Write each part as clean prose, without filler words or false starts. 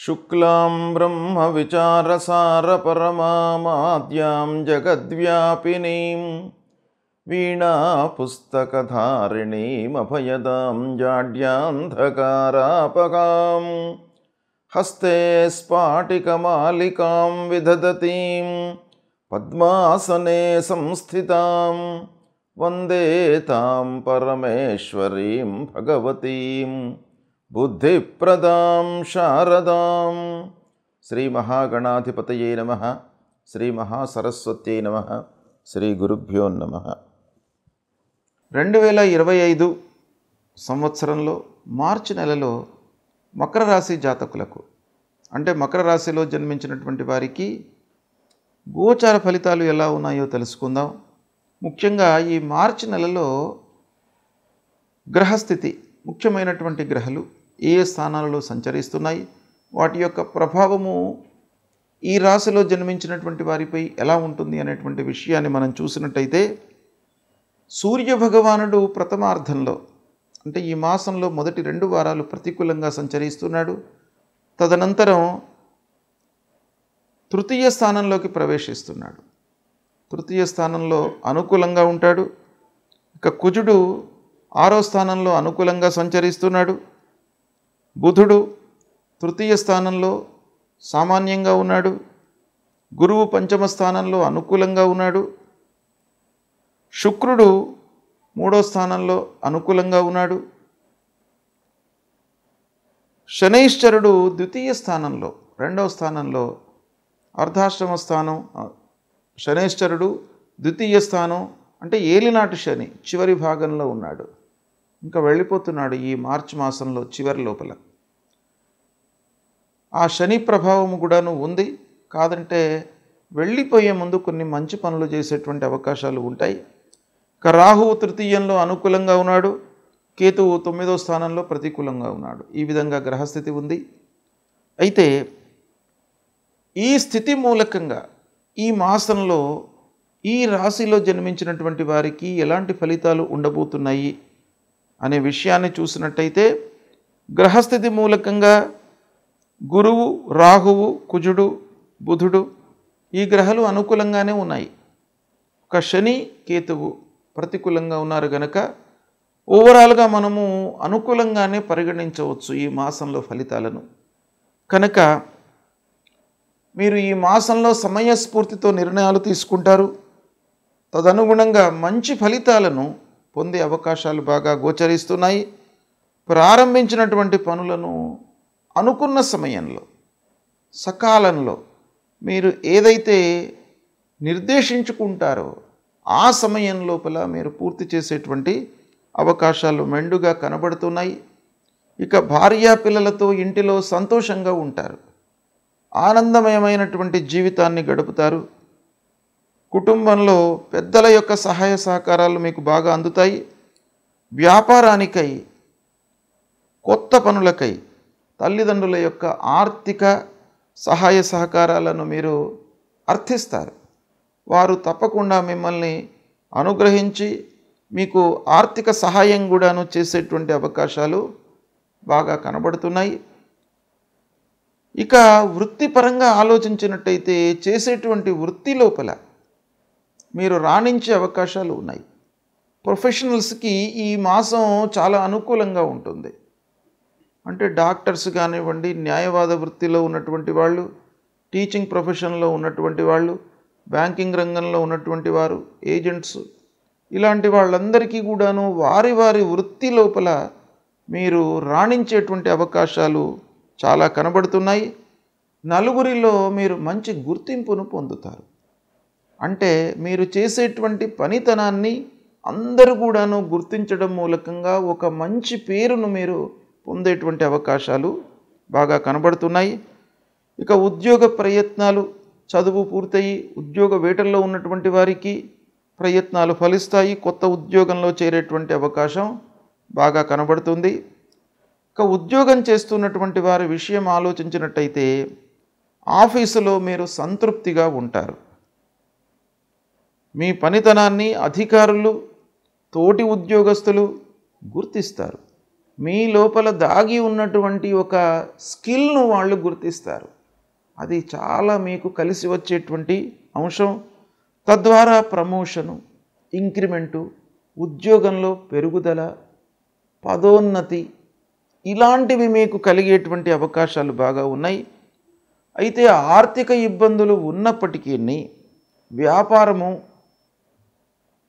శుక్లాం బ్రహ్మవిచారసారపరమామాద్యాం జగద్వ్యాపినీం వీణాపుస్తకధారిణీమభయదాం జాడ్యాంధకారాపకాం హస్తే స్ఫాటికమాలికాం విదధతీం పద్మాసనే సంస్థితాం వందే తాం పరమేశ్వరీం భగవతీం బుద్ధిప్రదాం శారదాం. శ్రీ మహాగణాధిపతయే నమః. శ్రీ మహాసరస్వత్యై నమః. శ్రీ గురుభ్యో నమః. 2025 సంవత్సరంలో మార్చి నెలలో మకర రాశి జాతకులకు, అంటే మకర రాశిలో జన్మించినటువంటి వారికి గోచార ఫలితాలు ఎలా ఉన్నాయో తెలుసుకుందాం. ముఖ్యంగా ఈ మార్చి నెలలో గ్రహస్థితి, ముఖ్యమైనటువంటి గ్రహాలు ఏ స్థానాలలో సంచరిస్తున్నాయి, వాటి యొక్క ప్రభావము ఈ రాశిలో జన్మించినటువంటి వారిపై ఎలా ఉంటుంది అనేటువంటి విషయాన్ని మనం చూసినట్టయితే, సూర్య భగవానుడు ప్రథమార్థంలో, అంటే ఈ మాసంలో మొదటి 2 వారాలు ప్రతికూలంగా సంచరిస్తున్నాడు. తదనంతరం తృతీయ స్థానంలోకి ప్రవేశిస్తున్నాడు. తృతీయ స్థానంలో అనుకూలంగా ఉంటాడు. ఇక కుజుడు 6వ స్థానంలో అనుకూలంగా సంచరిస్తున్నాడు. బుధుడు తృతీయ స్థానంలో సామాన్యంగా ఉన్నాడు. గురువు 5వ స్థానంలో అనుకూలంగా ఉన్నాడు. శుక్రుడు 3వ స్థానంలో అనుకూలంగా ఉన్నాడు. శనైశ్చరుడు ద్వితీయ స్థానంలో, 2వ స్థానంలో అర్ధాశ్రమ స్థానం. శనైశ్చరుడు ద్వితీయ స్థానం అంటే ఏలినాటి శని చివరి భాగంలో ఉన్నాడు. ఇంకా వెళ్ళిపోతున్నాడు ఈ మార్చి మాసంలో చివరి లోపల. ఆ శని ప్రభావం కూడాను ఉంది. కాదంటే వెళ్ళిపోయే ముందు కొన్ని మంచి పనులు చేసేటువంటి అవకాశాలు ఉంటాయి. ఇక రాహువు తృతీయంలో అనుకూలంగా ఉన్నాడు. కేతువు 9వ స్థానంలో ప్రతికూలంగా ఉన్నాడు. ఈ విధంగా గ్రహస్థితి ఉంది. అయితే ఈ స్థితి మూలకంగా ఈ మాసంలో ఈ రాశిలో జన్మించినటువంటి వారికి ఎలాంటి ఫలితాలు ఉండబోతున్నాయి అనే విషయాన్ని చూసినట్టయితే, గ్రహస్థితి మూలకంగా గురువు, రాహువు, కుజుడు, బుధుడు ఈ గ్రహాలు అనుకూలంగానే ఉన్నాయి. ఒక శని, కేతువు ప్రతికూలంగా ఉన్నారు కనుక ఓవరాల్గా మనము అనుకూలంగానే పరిగణించవచ్చు ఈ మాసంలో ఫలితాలను. కనుక మీరు ఈ మాసంలో సమయస్ఫూర్తితో నిర్ణయాలు తీసుకుంటారు. తదనుగుణంగా మంచి ఫలితాలను పొందే అవకాశాలు బాగా గోచరిస్తున్నాయి. ప్రారంభించినటువంటి పనులను అనుకున్న సమయంలో, సకాలంలో మీరు ఏదైతే నిర్దేశించుకుంటారో ఆ సమయం లోపల మీరు పూర్తి చేసేటువంటి అవకాశాలు మెండుగా కనబడుతున్నాయి. ఇక భార్యా పిల్లలతో ఇంటిలో సంతోషంగా ఉంటారు. ఆనందమయమైనటువంటి జీవితాన్ని గడుపుతారు. కుటుంబంలో పెద్దల యొక్క సహాయ సహకారాలు మీకు బాగా అందుతాయి. వ్యాపారానికై, కొత్త పనులకై తల్లిదండ్రుల యొక్క ఆర్థిక సహాయ సహకారాలను మీరు అర్థిస్తారు. వారు తప్పకుండా మిమ్మల్ని అనుగ్రహించి మీకు ఆర్థిక సహాయం కూడాను చేసేటువంటి అవకాశాలు బాగా కనబడుతున్నాయి. ఇక వృత్తిపరంగా ఆలోచించినట్టయితే, చేసేటువంటి వృత్తి లోపల మీరు రాణించే అవకాశాలు ఉన్నాయి. ప్రొఫెషనల్స్కి ఈ మాసం చాలా అనుకూలంగా ఉంటుంది. అంటే డాక్టర్స్ కానివ్వండి, న్యాయవాద వృత్తిలో ఉన్నటువంటి వాళ్ళు, టీచింగ్ ప్రొఫెషన్లో ఉన్నటువంటి వాళ్ళు, బ్యాంకింగ్ రంగంలో ఉన్నటువంటి వారు, ఏజెంట్స్, ఇలాంటి వాళ్ళందరికీ కూడాను వారి వారి వృత్తి లోపల మీరు రాణించేటువంటి అవకాశాలు చాలా కనబడుతున్నాయి. నలుగురిలో మీరు మంచి గుర్తింపును పొందుతారు. అంటే మీరు చేసేటువంటి పనితనాన్ని అందరూ కూడాను గుర్తించడం మూలకంగా ఒక మంచి పేరును మీరు పొందేటువంటి అవకాశాలు బాగా కనబడుతున్నాయి. ఇక ఉద్యోగ ప్రయత్నాలు, చదువు పూర్తయి ఉద్యోగ వేటల్లో ఉన్నటువంటి వారికి ప్రయత్నాలు ఫలిస్తాయి. కొత్త ఉద్యోగంలో చేరేటువంటి అవకాశం బాగా కనబడుతుంది. ఇక ఉద్యోగం చేస్తున్నటువంటి వారి విషయం ఆలోచించినట్టయితే, ఆఫీసులో మీరు సంతృప్తిగా ఉంటారు. మీ పనితనాన్ని అధికారులు, తోటి ఉద్యోగస్తులు గుర్తిస్తారు. మీ లోపల దాగి ఉన్నటువంటి ఒక స్కిల్ను వాళ్ళు గుర్తిస్తారు. అది చాలా మీకు కలిసి వచ్చేటువంటి అంశం. తద్వారా ప్రమోషను, ఇంక్రిమెంటు, ఉద్యోగంలో పెరుగుదల, పదోన్నతి ఇలాంటివి మీకు కలిగేటువంటి అవకాశాలు బాగా ఉన్నాయి. అయితే ఆర్థిక ఇబ్బందులు ఉన్నప్పటికీ వ్యాపారము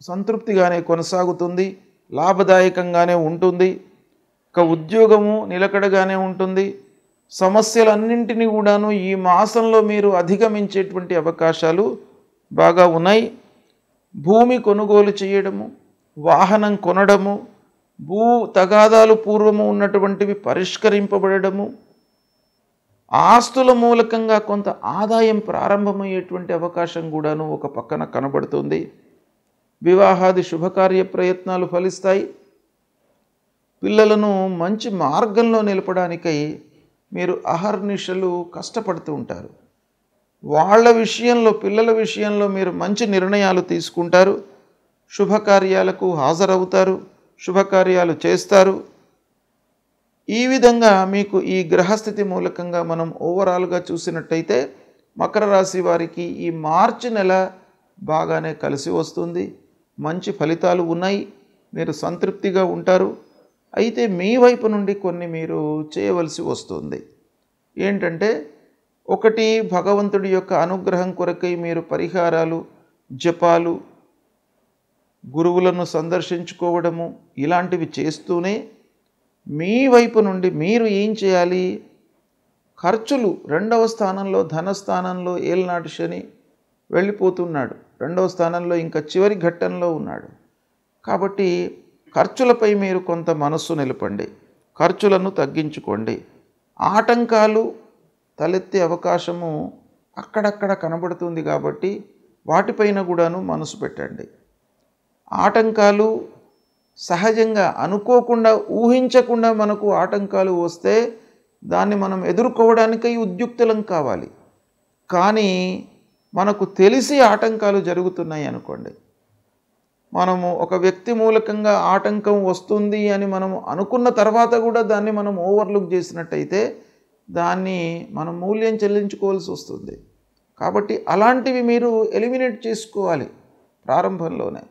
సంతృప్తిగానే కొనసాగుతుంది, లాభదాయకంగానే ఉంటుంది. ఇక ఉద్యోగము నిలకడగానే ఉంటుంది. సమస్యలన్నింటినీ కూడాను ఈ మాసంలో మీరు అధిగమించేటువంటి అవకాశాలు బాగా ఉన్నాయి. భూమి కొనుగోలు చేయడము, వాహనం కొనడము, భూ తగాదాలు పూర్వము ఉన్నటువంటివి పరిష్కరింపబడము, ఆస్తుల మూలకంగా కొంత ఆదాయం ప్రారంభమయ్యేటువంటి అవకాశం కూడాను ఒక పక్కన కనబడుతుంది. వివాహాది శుభకార్య ప్రయత్నాలు ఫలిస్తాయి. పిల్లలను మంచి మార్గంలో నిలపడానికై మీరు అహర్నిశలు కష్టపడుతూ ఉంటారు. వాళ్ళ విషయంలో, పిల్లల విషయంలో మీరు మంచి నిర్ణయాలు తీసుకుంటారు. శుభకార్యాలకు హాజరవుతారు, శుభకార్యాలు చేస్తారు. ఈ విధంగా మీకు ఈ గ్రహస్థితి మూలకంగా మనం ఓవరాల్గా చూసినట్టయితే మకర రాశి వారికి ఈ మార్చి నెల బాగానే కలిసి వస్తుంది. మంచి ఫలితాలు ఉన్నాయి, మీరు సంతృప్తిగా ఉంటారు. అయితే మీ వైపు నుండి కొన్ని మీరు చేయవలసి వస్తుంది. ఏంటంటే, ఒకటి, భగవంతుడి యొక్క అనుగ్రహం కొరకై మీరు పరిహారాలు, జపాలు, గురువులను సందర్శించుకోవడము ఇలాంటివి చేస్తూనే మీ వైపు నుండి మీరు ఏం చేయాలి? ఖర్చులు, 2వ స్థానంలో ధనస్థానంలో ఏలినాటి శని వెళ్ళిపోతున్నాడు. 2వ స్థానంలో ఇంకా చివరి ఘట్టంలో ఉన్నాడు. కాబట్టి ఖర్చులపై మీరు కొంత మనస్సు నిలపండి, ఖర్చులను తగ్గించుకోండి. ఆటంకాలు తలెత్తే అవకాశము అక్కడక్కడ కనబడుతుంది కాబట్టి వాటిపైన కూడాను మనసు పెట్టండి. ఆటంకాలు సహజంగా అనుకోకుండా, ఊహించకుండా మనకు ఆటంకాలు వస్తే దాన్ని మనం ఎదుర్కోవడానికై ఉద్యుక్తులం కావాలి. కానీ మనకు తెలిసి ఆటంకాలు జరుగుతున్నాయి అనుకోండి, మనము ఒక వ్యక్తి మూలకంగా ఆటంకం వస్తుంది అని మనము అనుకున్న తర్వాత కూడా దాన్ని మనం ఓవర్లుక్ చేసినట్టయితే దాన్ని మనం మూల్యం చెల్లించుకోవాల్సి వస్తుంది. కాబట్టి అలాంటివి మీరు ఎలిమినేట్ చేసుకోవాలి ప్రారంభంలోనే.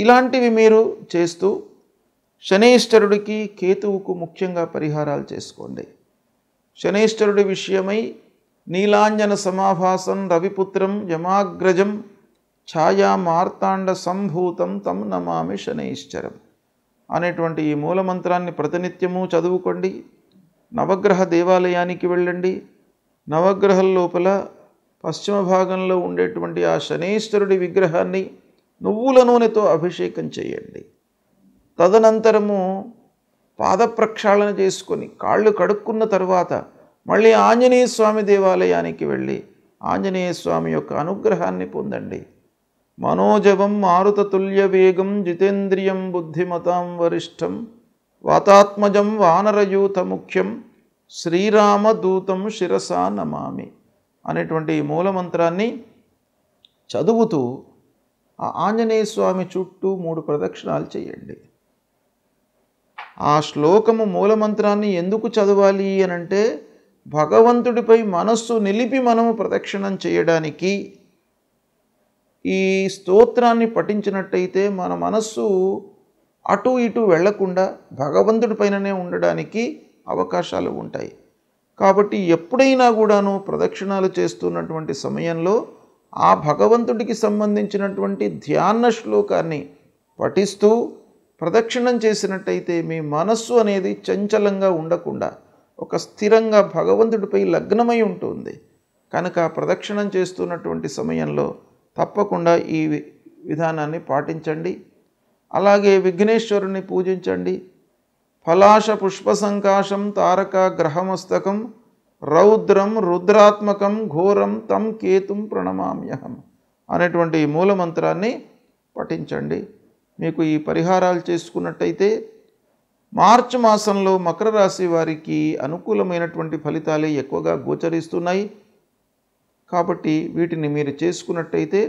ఇలాంటివి మీరు చేస్తూ శనైశ్వరుడికి, కేతువుకు ముఖ్యంగా పరిహారాలు చేసుకోండి. శనైశ్వరుడి విషయమై నీలాంజన సమాభాసం రవిపుత్రం యమాగ్రజం ఛాయా మార్తాండ సంభూతం తం నమామి శనైశ్చరం అనేటువంటి ఈ మూలమంత్రాన్ని ప్రతినిత్యము చదువుకోండి. నవగ్రహ దేవాలయానికి వెళ్ళండి. నవగ్రహం లోపల పశ్చిమ భాగంలో ఉండేటువంటి ఆ శనైశ్వరుడి విగ్రహాన్ని నువ్వుల నూనెతో అభిషేకం చేయండి. తదనంతరము పాద ప్రక్షాళన చేసుకొని కాళ్ళు కడుక్కున్న తర్వాత మళ్ళీ ఆంజనేయ స్వామి దేవాలయానికి వెళ్ళి ఆంజనేయ స్వామి యొక్క అనుగ్రహాన్ని పొందండి. మనోజవం మారుతతుల్య వేగం జితేంద్రియం బుద్ధిమతాం వరిష్టం వాతాత్మజం వానరయూత ముఖ్యం శ్రీరామదూతం శిరసా నమామి అనేటువంటి మూలమంత్రాన్ని చదువుతూ ఆ ఆంజనేయ స్వామి చుట్టూ 3 ప్రదక్షిణాలు చేయండి. ఆ శ్లోకము మూలమంత్రాన్ని ఎందుకు చదవాలి అనంటే, భగవంతుడిపై మనస్సు నిలిపి మనము ప్రదక్షిణం చేయడానికి. ఈ స్తోత్రాన్ని పఠించినట్టయితే మన మనస్సు అటు ఇటు వెళ్లకుండా భగవంతుడి పైననే ఉండడానికి అవకాశాలు ఉంటాయి. కాబట్టి ఎప్పుడైనా కూడాను ప్రదక్షిణాలు చేస్తున్నటువంటి సమయంలో ఆ భగవంతుడికి సంబంధించినటువంటి ధ్యాన శ్లోకాన్ని పఠిస్తూ ప్రదక్షిణం చేసినట్టయితే మీ మనస్సు అనేది చంచలంగా ఉండకుండా ఒక స్థిరంగా భగవంతుడిపై లగ్నమై ఉంటుంది. కనుక ప్రదక్షిణం చేస్తున్నటువంటి సమయంలో తప్పకుండా ఈ విధానాన్ని పాటించండి. అలాగే విఘ్నేశ్వరుని పూజించండి. ఫలాశ పుష్ప సంకాశం తారక గ్రహమస్తకం రౌద్రం రుద్రాత్మకం ఘోరం తం కేతుం ప్రణమామ్యహం అనేటువంటి మూలమంత్రాన్ని పఠించండి. మీకు ఈ పరిహారాలు చేసుకున్నట్టయితే మార్చి మాసంలో మకర రాశి వారికి అనుకూలమైనటువంటి ఫలితాలే ఎక్కువగా గోచరిస్తున్నాయి. కాబట్టి వీటిని మీరు చేసుకున్నట్టయితే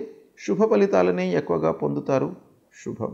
శుభ ఫలితాలనే ఎక్కువగా పొందుతారు. శుభం.